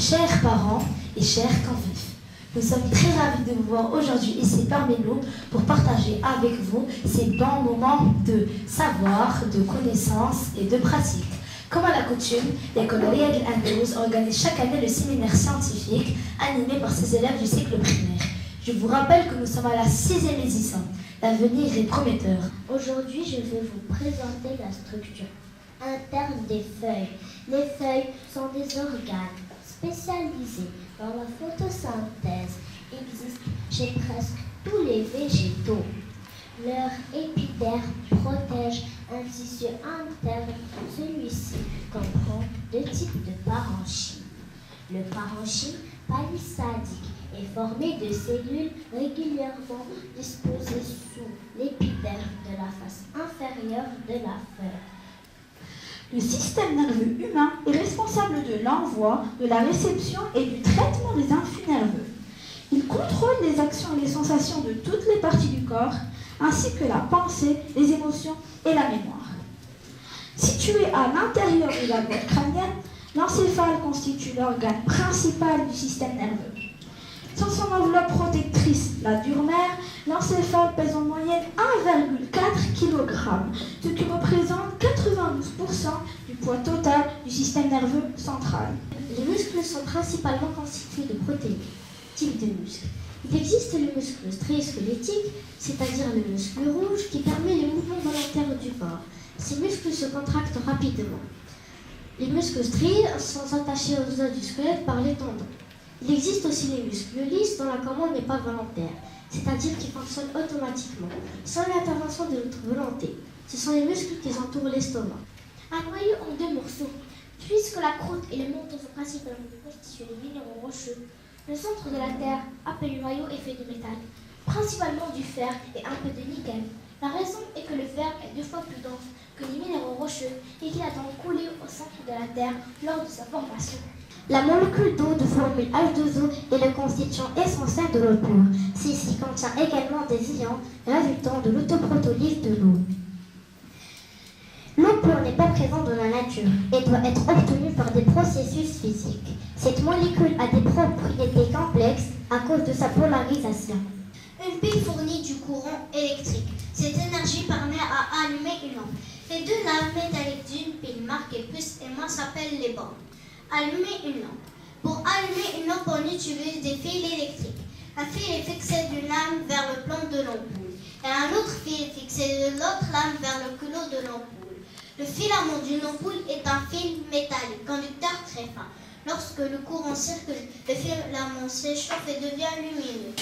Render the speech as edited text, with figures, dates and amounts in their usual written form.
chers parents et chers convives. Nous sommes très ravis de vous voir aujourd'hui ici parmi nous pour partager avec vous ces bons moments de savoir, de connaissance et de pratique. Comme à l'accoutume, l'école Riyad Al-Andaouz organise chaque année le séminaire scientifique animé par ses élèves du cycle primaire. Je vous rappelle que nous sommes à la 6e édition. L'avenir est prometteur. Aujourd'hui, je vais vous présenter la structure interne des feuilles. Les feuilles sont des organes spécialisés dans la photosynthèse. Ils existent chez presque tous les végétaux. Leur épiderme protège un tissu interne. Celui-ci comprend deux types de parenchyme. Le parenchyme palissadique est formé de cellules régulièrement disposées sous l'épiderme de la face inférieure de la feuille. Le système nerveux humain est responsable de l'envoi, de la réception et du traitement des influx nerveux. Il contrôle les actions et les sensations de toutes les parties du corps, ainsi que la pensée, les émotions et la mémoire. Situé à l'intérieur de la boîte crânienne, l'encéphale constitue l'organe principal du système nerveux. Sans son enveloppe protectrice, la dure-mère, l'encéphale pèse en moyenne 1,4 kg, ce qui représente 92% du poids total du système nerveux central. Les muscles sont principalement constitués de protéines. Type de muscles. Il existe le muscle strié-squelettique, c'est-à-dire le muscle rouge qui permet le mouvement volontaire du corps. Ces muscles se contractent rapidement. Les muscles striés sont attachés aux os du squelette par les tendons. Il existe aussi les muscles lisses dont la commande n'est pas volontaire, c'est-à-dire qui fonctionnent automatiquement, sans l'intervention de notre volonté. Ce sont les muscles qui entourent l'estomac. Un noyau en deux morceaux. Puisque la croûte et le manteau sont principalement constitués de minéraux rocheux, le centre de la Terre, appelé noyau, est fait de métal, principalement du fer et un peu de nickel. La raison est que le fer est 2 fois plus dense que les minéraux rocheux et qu'il a donc coulé au centre de la Terre lors de sa formation. La molécule d'eau de formule H2O est le constituant essentiel de l'eau pure. Celle-ci contient également des ions résultant de l'autoprotolyse de l'eau. L'eau pure n'est pas présente dans la nature et doit être obtenue par des processus physiques. Cette molécule a des propriétés complexes à cause de sa polarisation. Une pile fournit du courant électrique. Cette énergie permet à allumer une lampe. Les deux lames métalliques d'une pile marquée plus et moins s'appellent les bornes. Allumer une lampe. Pour allumer une lampe, on utilise des fils électriques. Un fil est fixé d'une lame vers le plan de l'ampoule et un autre fil est fixé de l'autre lame vers le culot de l'ampoule. Le filament d'une ampoule est un fil métallique, conducteur très fin. Lorsque le courant circule, le filament s'échauffe et devient lumineux.